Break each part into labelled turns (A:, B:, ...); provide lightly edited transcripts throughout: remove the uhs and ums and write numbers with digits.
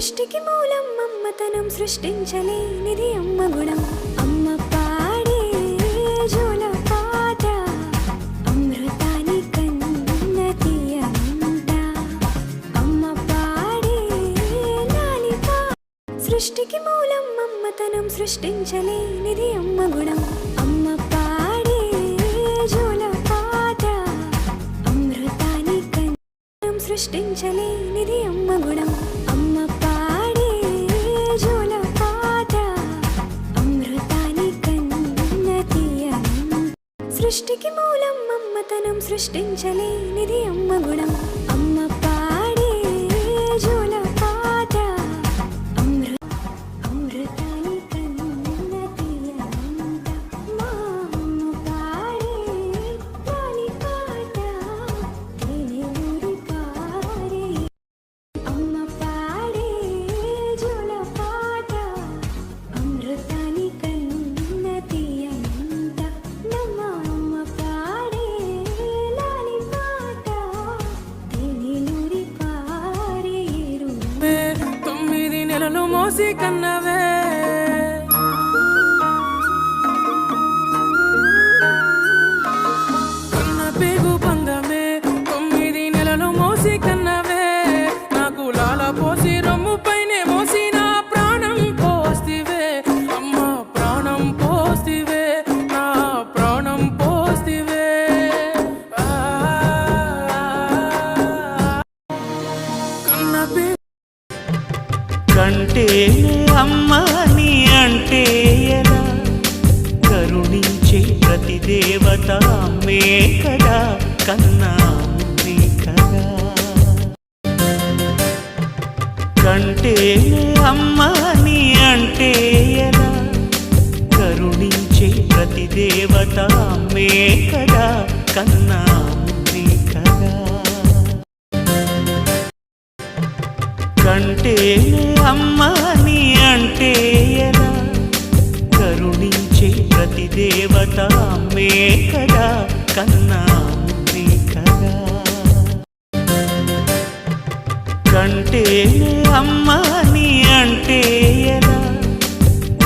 A: సృష్టికి మూలం మమ్మతనం సృష్టించలేనిది అమ్మ గుణం అమ్మ పాడే జోల పాట అమృతాని కన్న తీయమంట అమ్మ పాడే లాలి పాట సృష్టికి మూలం మమ్మతనం సృష్టించలేనిది అమ్మ గుణం అమ్మ పాడే జోల పాట అమృతాని కన్న సృష్టించలేనిది అమ్మ గుణం అమ్మ పాడే జోల పాట అమృతాని కన్న తీయమంట సృష్టికి మూలం మమ్మతనం సృష్టించలేనిది అమ్మ గుణం అమ్మ పాడే జోల పాట అమృతాని కన్న తీయమంట మా అమ్మ పాడే లాలి పాట తేనెలూరి పారే అమ్మ పాడే జోల పాట అమృతాని కన్న తీయమంట నమ్మ అమ్మ పాడే లాలి పాట తేనెలూరి పారే ఏరు
B: 9 నెలలు మోసి కన్నవే కన్న పేగు పందమే 9 నెలలు మోసి కన్నవే నాకు లాల పోసి రొమ్ము పైనే మోసి నా ప్రాణం పోస్తివే అమ్మ ప్రాణం పోస్తివే నా ప్రాణం పోస్తివే కన్న పేగు
C: కంటే అమ్మ నీ అంటే ఎలా కరుణించే ప్రతి దేవత అమ్మే కదా కన్నా అమ్మే కదా కంటే అమ్మ నీ అంటే ఎలా కరుణించే ప్రతి దేవత అమ్మే కదా కన్నా అమ్మే కదా కంటే అమ్మ నీ అంటే ఎలా కరుణించే ప్రతి దేవత అమ్మే కదా కన్నా అమ్మే కదా కంటే అమ్మ నీ అంటే ఎలా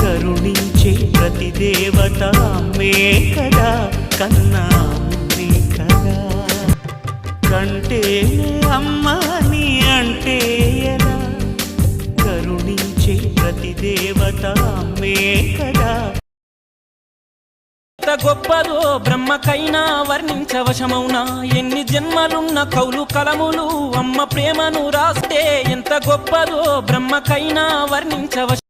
C: కరుణించే ప్రతి దేవత అమ్మే కదా కన్నా అమ్మే కదా కంటే అమ్మ నీ అంటే ఎలా కరుణించే ప్రతి దేవత అమ్మే కదా
D: ఎంత గొప్పదో బ్రహ్మకైనా వర్ణించవశమౌనా ఎన్ని జన్మలున్న కౌలు కలములు అమ్మ ప్రేమను రాస్తే ఎంత గొప్పదో బ్రహ్మకైనా వర్ణించవశ